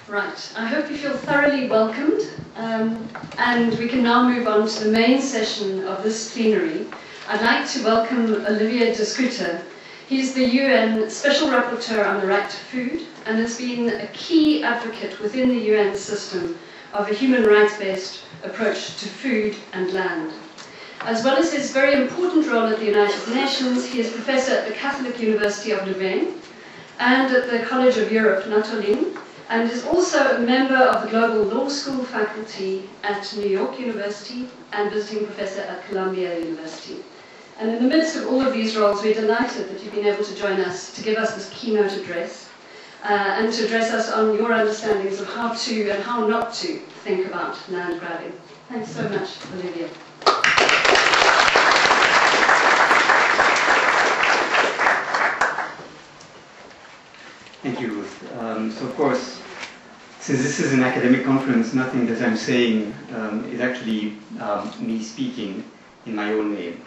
Right, I hope you feel thoroughly welcomed, and we can now move on to the main session of this plenary. I'd like to welcome Olivier de Schutter. He's the UN Special Rapporteur on the Right to Food and has been a key advocate within the UN system of a human rights-based approach to food and land. As well as his very important role at the United Nations, he is professor at the Catholic University of Louvain and at the College of Europe, Natolin, and is also a member of the Global Law School faculty at New York University and visiting professor at Columbia University. And in the midst of all of these roles, we're delighted that you've been able to join us to give us this keynote address and to address us on your understandings of how to and how not to think about land grabbing. Thanks so much, Olivier. Thank you, Ruth. So of course, since this is an academic conference, nothing that I'm saying is actually me speaking in my own name.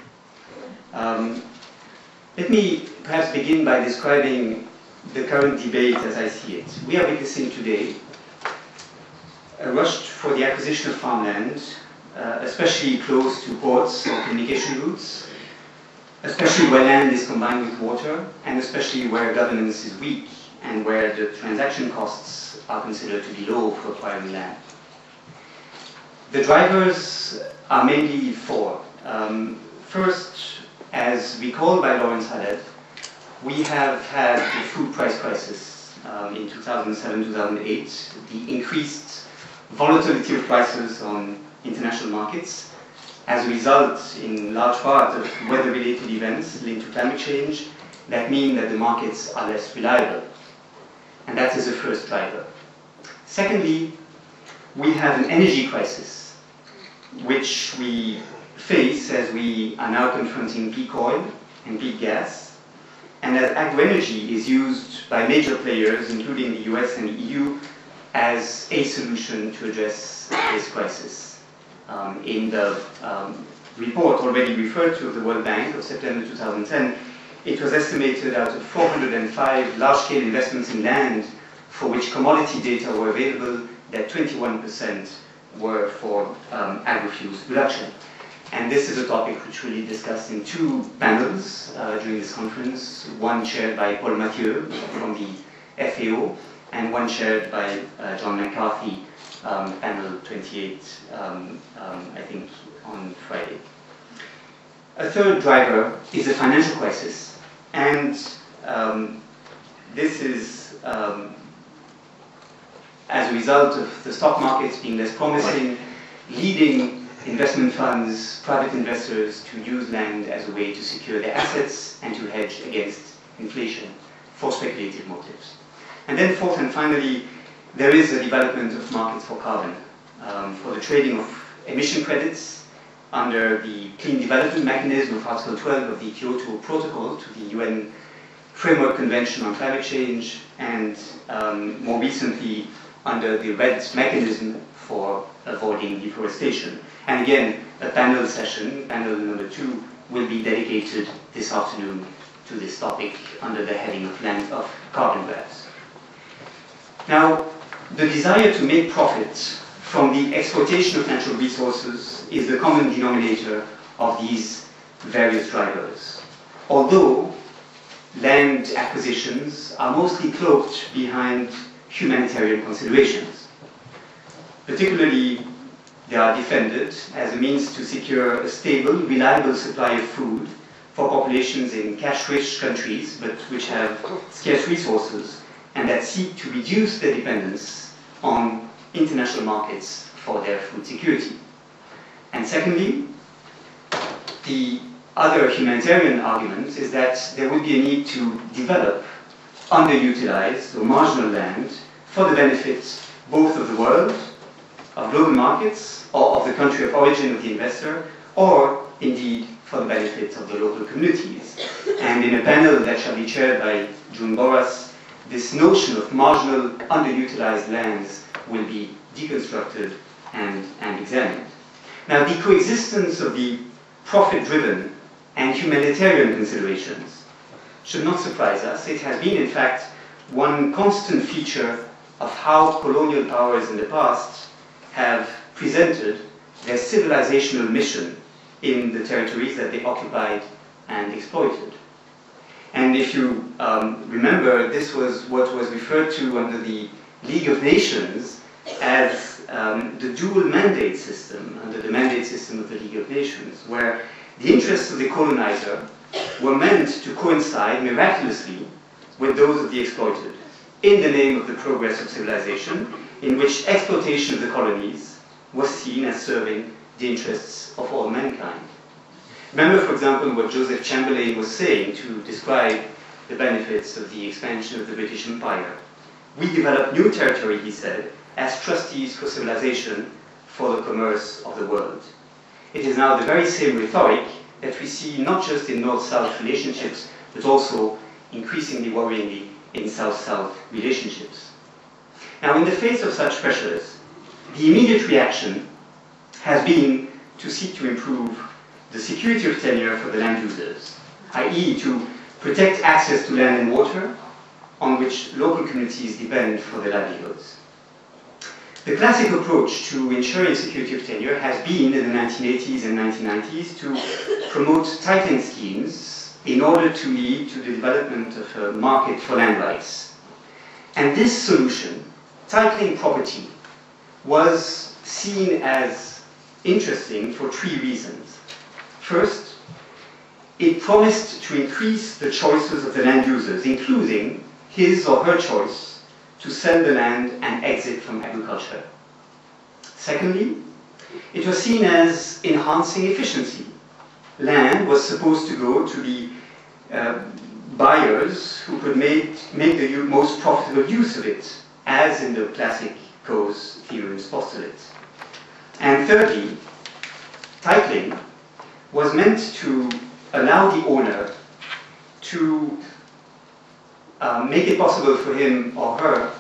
Let me perhaps begin by describing the current debate as I see it. We are witnessing today a rush for the acquisition of farmland, especially close to ports or communication routes, especially where land is combined with water, and especially where governance is weak and where the transaction costs are considered to be low for acquiring land. The drivers are mainly four. First, as recalled by Lawrence Haddad, we have had the food price crisis in 2007-2008, the increased volatility of prices on international markets as a result, in large part, of weather-related events linked to climate change that mean that the markets are less reliable. And that is the first driver. Secondly, we have an energy crisis, which we face as we are now confronting peak oil and peak gas, and as agroenergy is used by major players, including the US and the EU, as a solution to address this crisis. In the report already referred to of the World Bank of September 2010, it was estimated out of 405 large-scale investments in land for which commodity data were available, that 21% were for agri-fuels production. And this is a topic which we'll be discussed in two panels during this conference, one chaired by Paul Mathieu from the FAO, and one chaired by John McCarthy, panel 28, I think, on Friday. A third driver is the financial crisis. And this is as a result of the stock markets being less promising, leading investment funds, private investors to use land as a way to secure their assets and to hedge against inflation for speculative motives. And then fourth and finally, there is the development of markets for carbon, for the trading of emission credits under the Clean Development Mechanism of Article 12 of the Kyoto Protocol to the UN Framework Convention on Climate Change, and more recently under the REDD mechanism for avoiding deforestation. And again, a panel session, panel number 2, will be dedicated this afternoon to this topic under the heading of carbon grabs. Now, the desire to make profit from the exploitation of natural resources is the common denominator of these various drivers. Although land acquisitions are mostly cloaked behind humanitarian considerations. Particularly, they are defended as a means to secure a stable, reliable supply of food for populations in cash-rich countries, but which have scarce resources and that seek to reduce their dependence on international markets for their food security. And secondly, the other humanitarian argument is that there would be a need to develop underutilized or marginal land for the benefit both of the world, of global markets, or of the country of origin of the investor, or indeed for the benefit of the local communities. And in a panel that shall be chaired by June Boras, this notion of marginal underutilized lands will be deconstructed and examined. Now, the coexistence of the profit-driven and humanitarian considerations should not surprise us. It has been, in fact, one constant feature of how colonial powers in the past have presented their civilizational mission in the territories that they occupied and exploited. And if you remember, this was what was referred to under the League of Nations as the dual mandate system, under the mandate system of the League of Nations, where the interests of the colonizer were meant to coincide miraculously with those of the exploited, in the name of the progress of civilization, in which exploitation of the colonies was seen as serving the interests of all mankind. Remember, for example, what Joseph Chamberlain was saying to describe the benefits of the expansion of the British Empire. We developed new territory, he said, as trustees for civilization, for the commerce of the world. It is now the very same rhetoric that we see not just in North-South relationships, but also increasingly worryingly in South-South relationships. Now, in the face of such pressures, the immediate reaction has been to seek to improve the security of tenure for the land users, i.e. to protect access to land and water on which local communities depend for their livelihoods. The classic approach to ensuring security of tenure has been in the 1980s and 1990s to promote titling schemes in order to lead to the development of a market for land rights. And this solution, titling property, was seen as interesting for three reasons. First, it promised to increase the choices of the land users, including his or her choice to sell the land and exit from agriculture. Secondly, it was seen as enhancing efficiency. Land was supposed to go to the buyers who could make the most profitable use of it, as in the classic Coase theorem's postulate. And thirdly, titling was meant to allow the owner to make it possible for him or her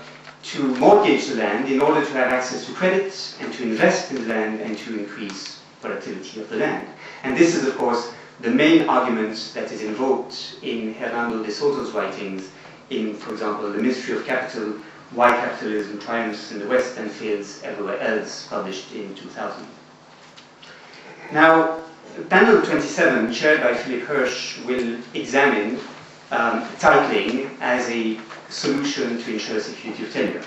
to mortgage the land in order to have access to credit and to invest in the land and to increase productivity of the land. And this is, of course, the main argument that is invoked in Hernando de Soto's writings in, for example, The Mystery of Capital, Why Capitalism Triumphs in the West and Fails Everywhere Else, published in 2000. Now, Panel 27, chaired by Philip Hirsch, will examine titling as a solution to ensure security of tenure.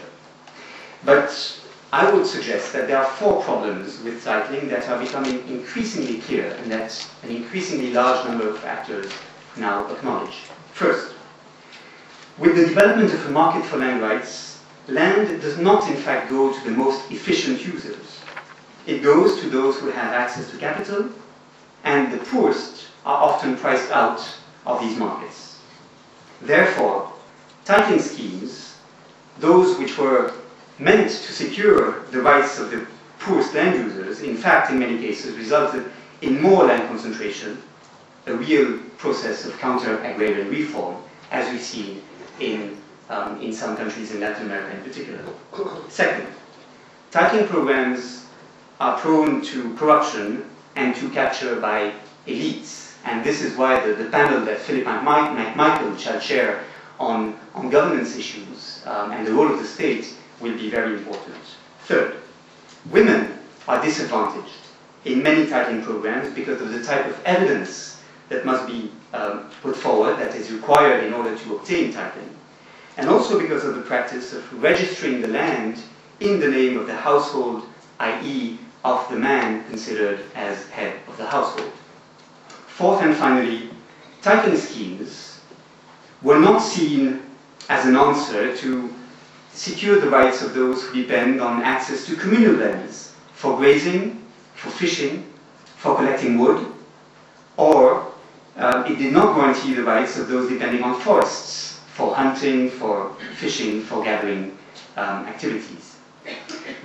But I would suggest that there are four problems with titling that are becoming increasingly clear and that an increasingly large number of actors now acknowledge. First, with the development of a market for land rights, land does not in fact go to the most efficient users. It goes to those who have access to capital, and the poorest are often priced out of these markets. Therefore, titling schemes, those which were meant to secure the rights of the poorest land users, in fact, in many cases, resulted in more land concentration, a real process of counter-agrarian reform, as we see in some countries in Latin America in particular. Second, titling programs are prone to corruption and to capture by elites. And this is why the panel that Philip McMichael shall chair on governance issues and the role of the state will be very important. Third, women are disadvantaged in many titling programs because of the type of evidence that must be put forward, that is required in order to obtain titling, and also because of the practice of registering the land in the name of the household, i.e. of the man considered as head of the household. Fourth and finally, titling schemes were not seen as an answer to secure the rights of those who depend on access to communal lands for grazing, for fishing, for collecting wood, or it did not guarantee the rights of those depending on forests for hunting, for fishing, for gathering activities.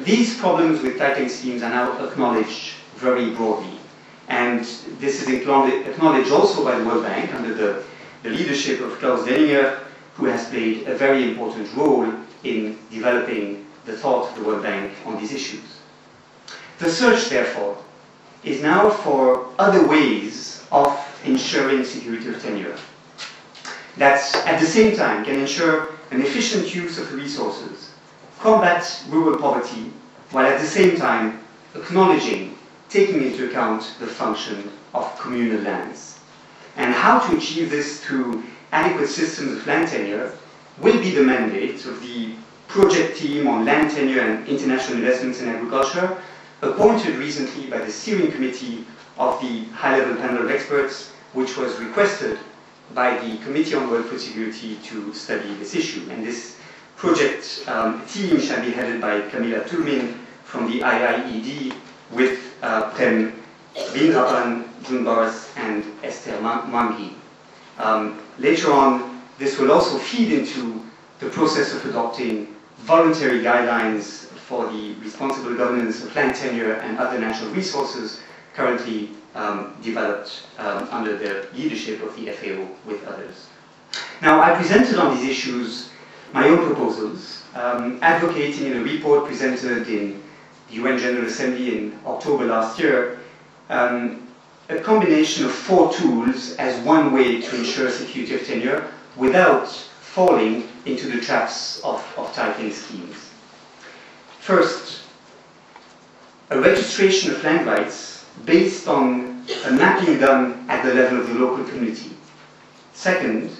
These problems with titling schemes are now acknowledged very broadly, and this is acknowledged also by the World Bank under the leadership of Klaus Denninger, who has played a very important role in developing the thought of the World Bank on these issues. The search, therefore, is now for other ways of ensuring security of tenure that at the same time can ensure an efficient use of the resources, combat rural poverty, while at the same time acknowledging, taking into account the function of communal lands. And how to achieve this through adequate systems of land tenure will be the mandate of the project team on land tenure and international investments in agriculture, appointed recently by the steering committee of the high-level panel of experts, which was requested by the Committee on World Food Security to study this issue. And this project team shall be headed by Camilla Turmin from the IIED, with Prem Bindrapan, June Boris, and Esther Mangi. Later on, this will also feed into the process of adopting voluntary guidelines for the responsible governance of land tenure and other natural resources, currently developed under the leadership of the FAO with others. Now, I presented on these issues my own proposals, advocating in a report presented in the UN General Assembly in October last year, a combination of 4 tools as one way to ensure security of tenure without falling into the traps of titling schemes. First, a registration of land rights based on a mapping done at the level of the local community. Second,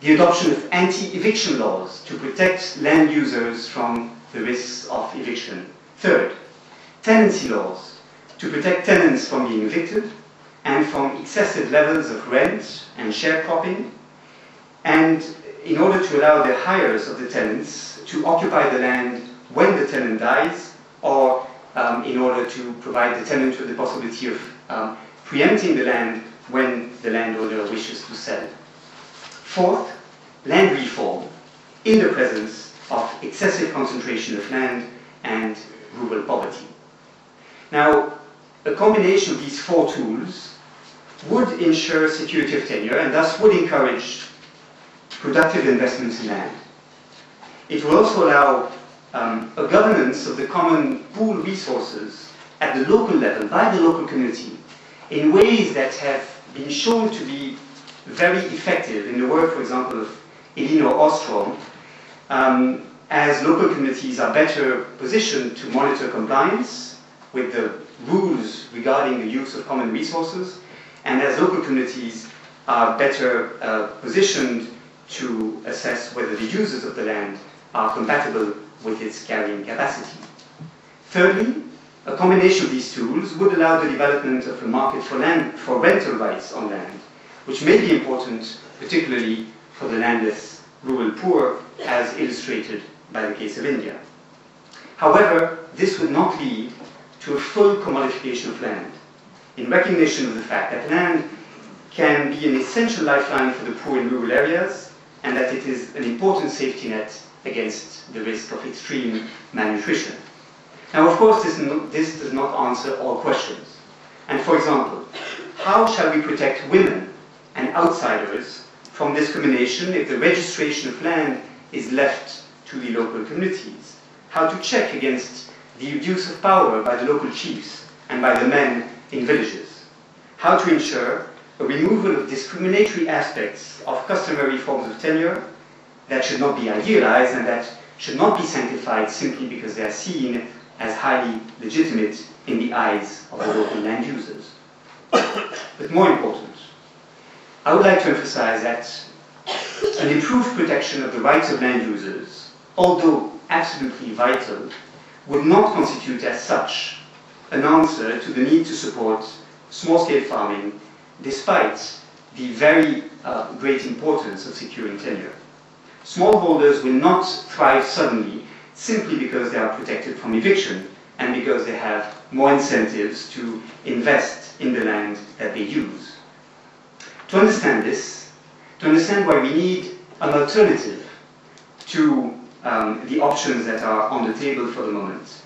the adoption of anti-eviction laws to protect land users from the risks of eviction. Third, tenancy laws to protect tenants from being evicted and from excessive levels of rent and sharecropping, and in order to allow the hires of the tenants to occupy the land when the tenant dies, or in order to provide the tenant with the possibility of preempting the land when the landowner wishes to sell. Fourth, land reform in the presence of excessive concentration of land and rural poverty. Now, a combination of these 4 tools would ensure security of tenure and thus would encourage productive investments in land. It will also allow a governance of the common pool resources at the local level by the local community in ways that have been shown to be very effective in the work, for example, of Elinor Ostrom, as local communities are better positioned to monitor compliance with the rules regarding the use of common resources, and as local communities are better positioned to assess whether the users of the land are compatible with its carrying capacity. Thirdly, a combination of these tools would allow the development of a market for land, for rental rights on land, which may be important particularly for the landless rural poor, as illustrated by the case of India. However, this would not lead to a full commodification of land, in recognition of the fact that land can be an essential lifeline for the poor in rural areas, and that it is an important safety net against the risk of extreme malnutrition. Now, of course, this does not answer all questions. And for example, how shall we protect women and outsiders from discrimination if the registration of land is left to the local communities? How to check against the abuse of power by the local chiefs and by the men in villages? How to ensure a removal of discriminatory aspects of customary forms of tenure that should not be idealized and that should not be sanctified simply because they are seen as highly legitimate in the eyes of the local land users. But more important, I would like to emphasize that an improved protection of the rights of land users, although absolutely vital, would not constitute as such an answer to the need to support small-scale farming despite the very great importance of securing tenure. Smallholders will not thrive suddenly simply because they are protected from eviction and because they have more incentives to invest in the land that they use. To understand this, to understand why we need an alternative to the options that are on the table for the moment,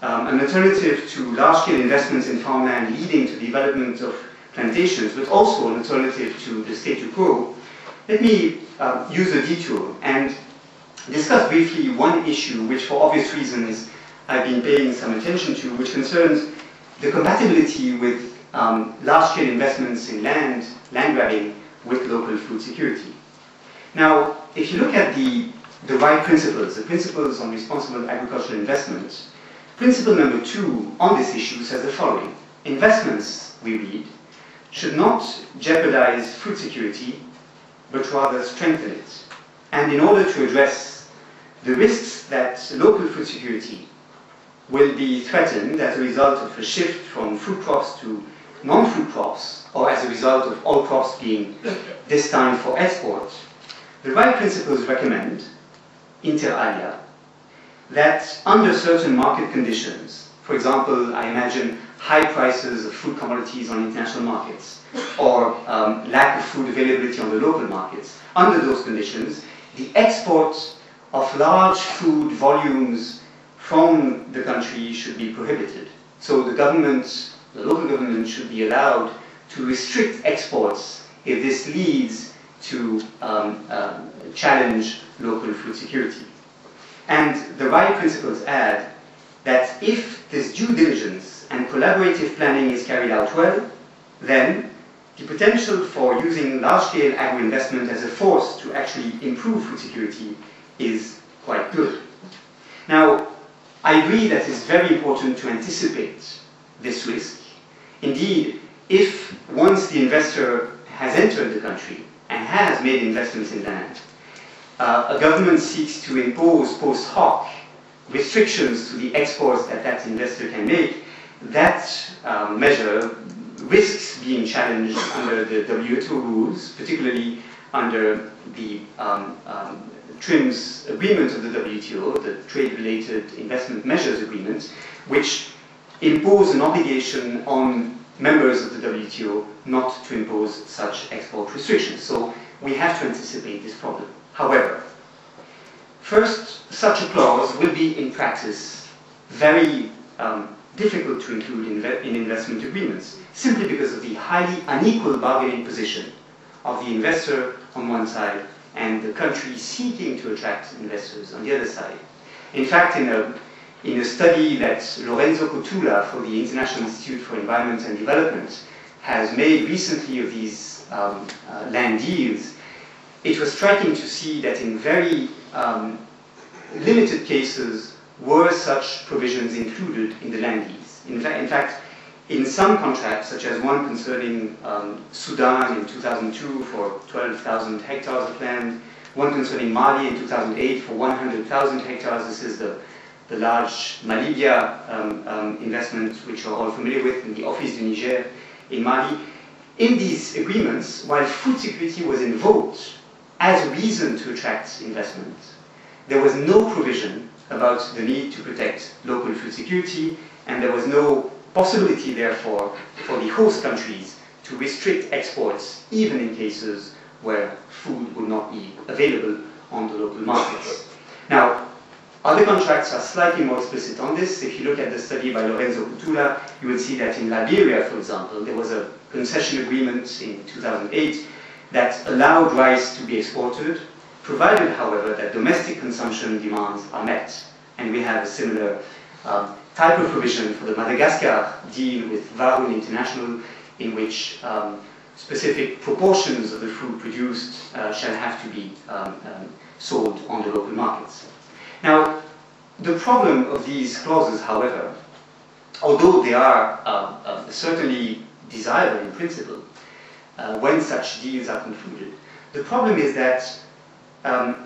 an alternative to large-scale investments in farmland leading to the development of plantations, but also an alternative to the statu quo, let me use a detour and discuss briefly one issue which, for obvious reasons, I've been paying some attention to, which concerns the compatibility with large-scale investments in land grabbing with local food security. Now, if you look at the the right principles, the principles on responsible agricultural investment. Principle number 2 on this issue says the following: investments, we read, should not jeopardize food security, but rather strengthen it. And in order to address the risks that local food security will be threatened as a result of a shift from food crops to non-food crops, or as a result of all crops being destined for export, the right principles recommend, inter alia, that under certain market conditions, for example, I imagine high prices of food commodities on international markets, or lack of food availability on the local markets, under those conditions, the export of large food volumes from the country should be prohibited. So the government, the local government, should be allowed to restrict exports if this leads to challenge local food security. And the right principles add that if this due diligence and collaborative planning is carried out well, then the potential for using large-scale agro-investment as a force to actually improve food security is quite good. Now, I agree that it's very important to anticipate this risk. Indeed, if once the investor has entered the country and has made investments in land, a government seeks to impose post hoc restrictions to the exports that that investor can make, that measure risks being challenged under the WTO rules, particularly under the TRIMS agreement of the WTO, the Trade-Related Investment Measures Agreement, which impose an obligation on members of the WTO not to impose such export restrictions. So we have to anticipate this problem. However, first, such a clause will be in practice very difficult to include in investment agreements, simply because of the highly unequal bargaining position of the investor on one side and the country seeking to attract investors on the other side. In fact, in a study that Lorenzo Cotula for the International Institute for Environment and Development has made recently of these land deals, it was striking to see that in very limited cases were such provisions included in the land deals. In fact, in some contracts, such as one concerning Sudan in 2002 for 12,000 hectares of land, one concerning Mali in 2008 for 100,000 hectares, this is the large Malibia investment, which you're all familiar with, in the Office du Niger in Mali. In these agreements, while food security was invoked as a reason to attract investment, there was no provision about the need to protect local food security, and there was no possibility, therefore, for the host countries to restrict exports, even in cases where food would not be available on the local markets. Now, other contracts are slightly more explicit on this. If you look at the study by Lorenzo Cotula, you will see that in Liberia, for example, there was a concession agreement in 2008 that allowed rice to be exported, provided, however, that domestic consumption demands are met. And we have a similar type of provision for the Madagascar deal with Varun International, in which specific proportions of the food produced shall have to be sold on the local markets. Now, the problem of these clauses, however, although they are certainly desirable in principle when such deals are concluded, the problem is that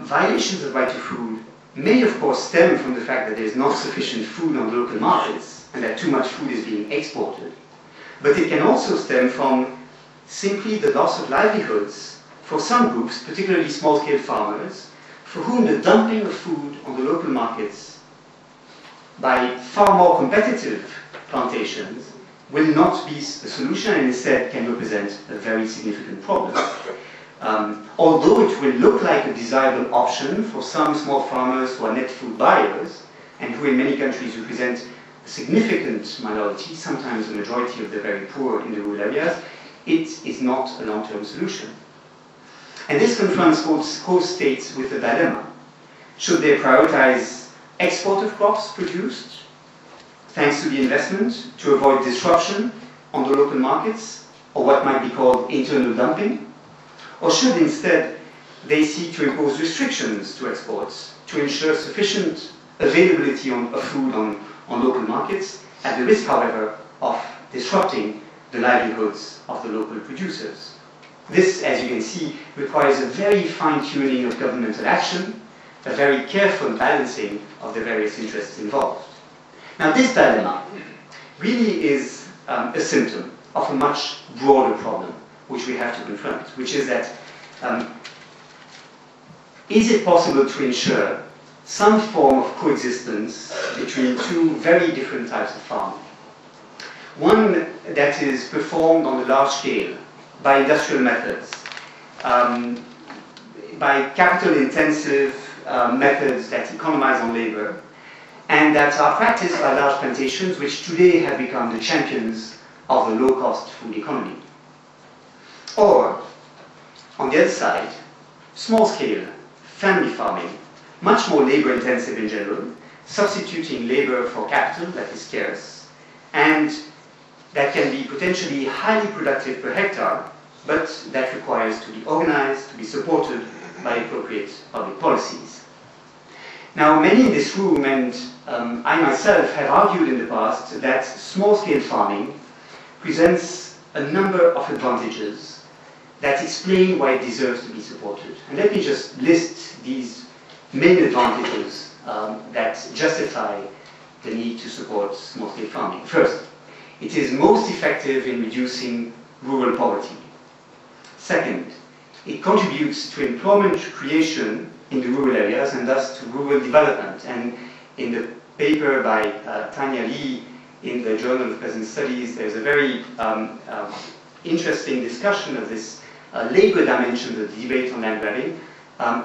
violations of right to food may, of course, stem from the fact that there is not sufficient food on the local markets and that too much food is being exported. But it can also stem from simply the loss of livelihoods for some groups, particularly small-scale farmers, for whom the dumping of food on the local markets by far more competitive plantations will not be a solution and instead can represent a very significant problem. Although it will look like a desirable option for some small farmers who are net food buyers and who in many countries represent a significant minority, sometimes the majority of the very poor in the rural areas, it is not a long-term solution. And this confronts host states with a dilemma. Should they prioritize export of crops produced, thanks to the investment, to avoid disruption on the local markets, or what might be called internal dumping? Or should instead they seek to impose restrictions to exports to ensure sufficient availability of food on local markets, at the risk, however, of disrupting the livelihoods of the local producers. This, as you can see, requires a very fine-tuning of governmental action, a very careful balancing of the various interests involved. Now, this dilemma really is a symptom of a much broader problem which we have to confront, which is that is it possible to ensure some form of coexistence between two very different types of farming? One that is performed on a large scale by industrial methods, by capital-intensive methods that economize on labor, and that are practiced by large plantations which today have become the champions of the low-cost food economy. Or, on the other side, small-scale family farming, much more labor-intensive in general, substituting labor for capital that is scarce, and that can be potentially highly productive per hectare, but that requires to be organized, to be supported by appropriate public policies. Now, many in this room, and I myself, have argued in the past that small-scale farming presents a number of advantages that explain why it deserves to be supported. And let me just list these main advantages that justify the need to support small-scale farming. First, it is most effective in reducing rural poverty. Second, it contributes to employment creation in the rural areas and thus to rural development. And in the paper by Tanya Lee in the Journal of Peasant Studies, there's a very interesting discussion of this labor dimension of the debate on land grabbing,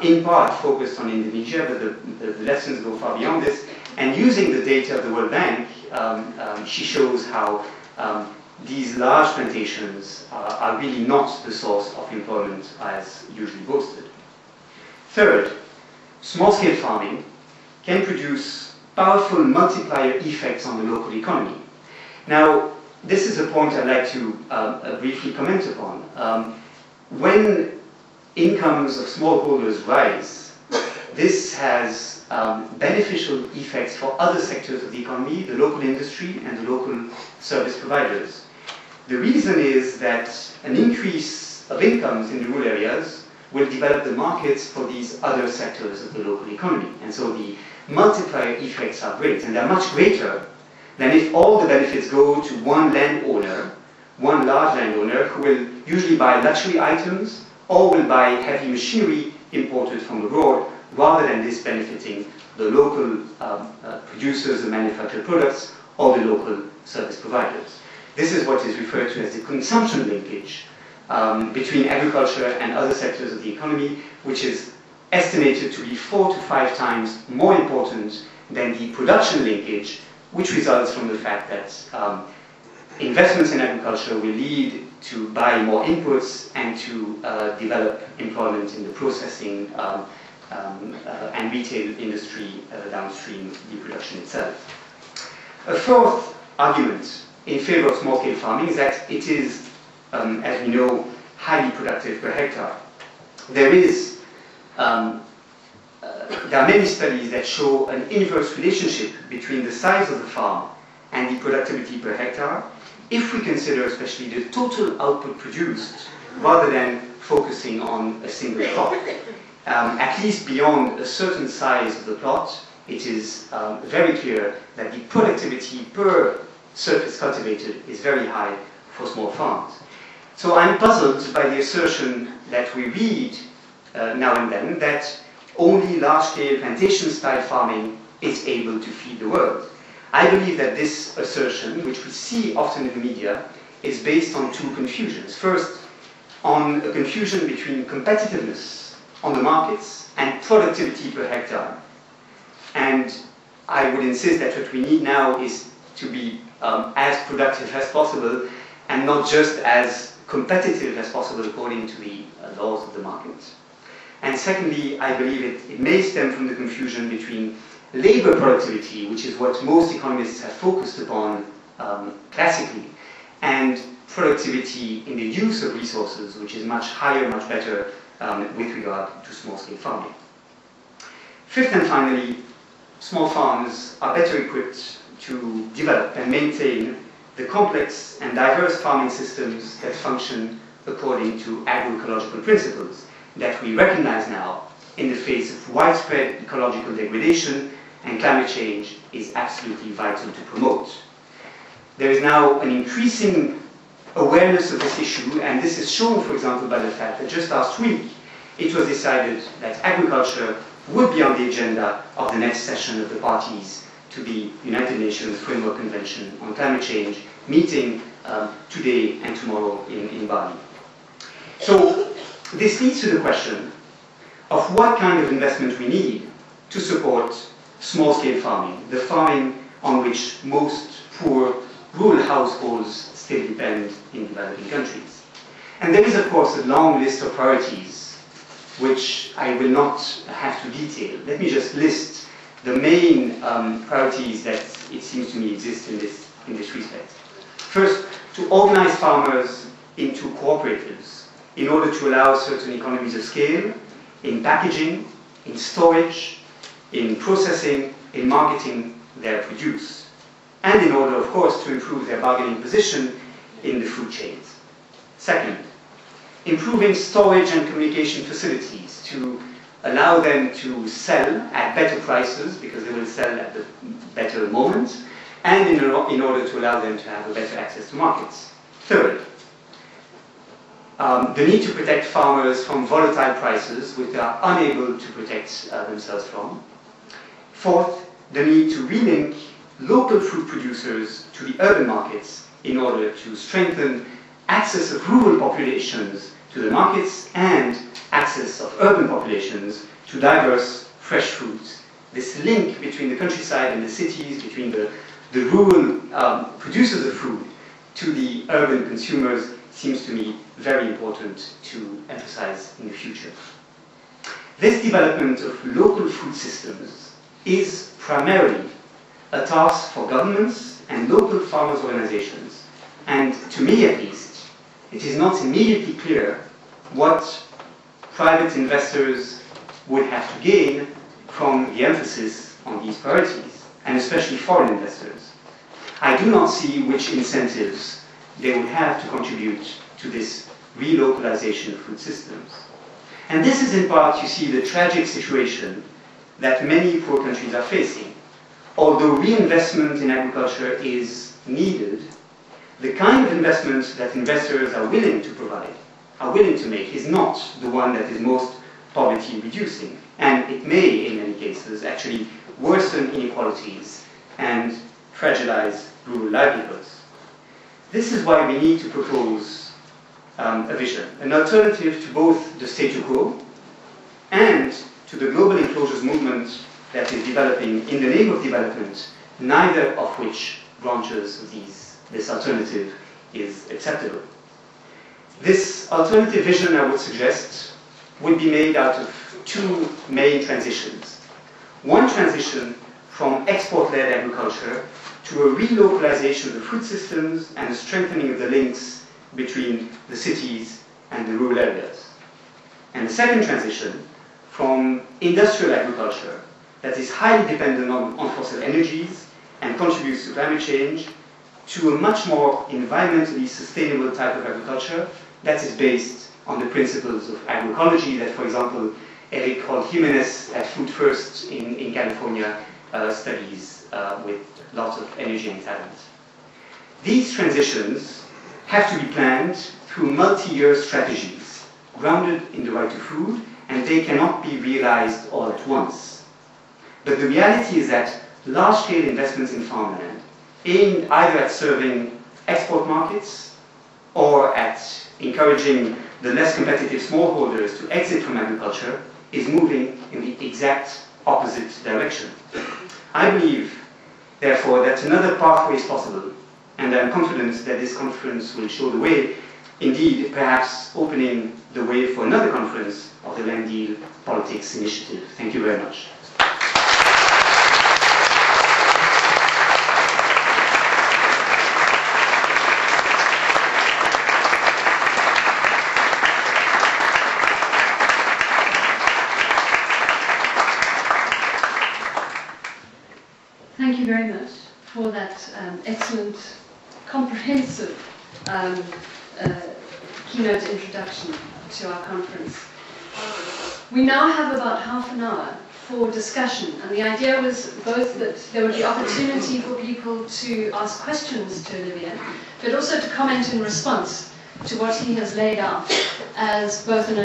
in part focused on Indonesia, but the lessons go far beyond this. And using the data of the World Bank, she shows how these large plantations are really not the source of employment as usually boasted. Third, small-scale farming can produce powerful multiplier effects on the local economy. Now, this is a point I'd like to briefly comment upon. When incomes of smallholders rise, this has beneficial effects for other sectors of the economy, the local industry and the local service providers. The reason is that an increase of incomes in the rural areas will develop the markets for these other sectors of the local economy. And so the multiplier effects are great, and they're much greater than if all the benefits go to one landowner, one large landowner, who will usually buy luxury items or will buy heavy machinery imported from abroad, rather than this benefiting the local producers and manufactured products or the local service providers. This is what is referred to as the consumption linkage between agriculture and other sectors of the economy, which is estimated to be 4 to 5 times more important than the production linkage, which results from the fact that investments in agriculture will lead to buy more inputs and to develop employment in the processing and retail industry downstream the production itself. A fourth argument in favor of small-scale farming is that it is, as we know, highly productive per hectare. There are many studies that show an inverse relationship between the size of the farm and the productivity per hectare, if we consider especially the total output produced, rather than focusing on a single plot. At least beyond a certain size of the plot, it is very clear that the productivity per surface cultivated is very high for small farms. So I'm puzzled by the assertion that we read now and then that only large-scale plantation-style farming is able to feed the world. I believe that this assertion, which we see often in the media, is based on two confusions. First, on a confusion between competitiveness on the markets and productivity per hectare. And I would insist that what we need now is to be as productive as possible and not just as competitive as possible according to the laws of the market. And secondly, I believe it may stem from the confusion between labor productivity, which is what most economists have focused upon classically, and productivity in the use of resources, which is much higher, much better with regard to small-scale farming. Fifth and finally, small farms are better equipped to develop and maintain the complex and diverse farming systems that function according to agroecological principles that we recognize now in the face of widespread ecological degradation, and climate change is absolutely vital to promote. There is now an increasing awareness of this issue, and this is shown, for example, by the fact that just last week it was decided that agriculture would be on the agenda of the next session of the parties to the United Nations Framework Convention on Climate Change, meeting today and tomorrow in Bali. So this leads to the question of what kind of investment we need to support small-scale farming, the farming on which most poor rural households still depend in developing countries. And there is, of course, a long list of priorities which I will not have to detail. Let me just list the main priorities that it seems to me exist in this respect. First, to organize farmers into cooperatives in order to allow certain economies of scale in packaging, in storage, in processing, in marketing their produce, and in order, of course, to improve their bargaining position in the food chains. Second, improving storage and communication facilities to allow them to sell at better prices, because they will sell at the better moment, and in order to allow them to have a better access to markets. Third, the need to protect farmers from volatile prices which they are unable to protect themselves from. Fourth, the need to relink local food producers to the urban markets in order to strengthen access of rural populations to the markets and access of urban populations to diverse fresh foods. This link between the countryside and the cities, between the rural producers of food to the urban consumers, seems to me very important to emphasize in the future. This development of local food systems is primarily a task for governments and local farmers' organizations. And to me at least, it is not immediately clear what private investors would have to gain from the emphasis on these priorities, and especially foreign investors. I do not see which incentives they would have to contribute to this relocalization of food systems. And this is in part, you see, the tragic situation that many poor countries are facing. Although reinvestment in agriculture is needed, the kind of investment that investors are willing to provide, are willing to make, is not the one that is most poverty reducing. And it may, in many cases, actually worsen inequalities and fragilize rural livelihoods. This is why we need to propose a vision, an alternative to both the statu quo and to the global enclosures movement that is developing in the name of development, neither of which branches of this alternative is acceptable. This alternative vision, I would suggest, would be made out of two main transitions. One transition from export-led agriculture to a relocalization of the food systems and a strengthening of the links between the cities and the rural areas. And the second transition from industrial agriculture that is highly dependent on fossil energies and contributes to climate change to a much more environmentally sustainable type of agriculture that is based on the principles of agroecology that, for example, Eric Jimenez at Food First in California studies with lots of energy and talent. These transitions have to be planned through multi-year strategies grounded in the right to food, and they cannot be realized all at once. But the reality is that large-scale investments in farmland aimed either at serving export markets or at encouraging the less competitive smallholders to exit from agriculture is moving in the exact opposite direction. I believe, therefore, that another pathway is possible, and I'm confident that this conference will show the way, indeed, perhaps opening the way for another conference of the Land Deal Politics Initiative. Thank you very much. thank you very much for that excellent, comprehensive keynote introduction to our conference. We now have about half an hour for discussion, and the idea was both that there would be opportunity for people to ask questions to Olivier, but also to comment in response to what he has laid out as both an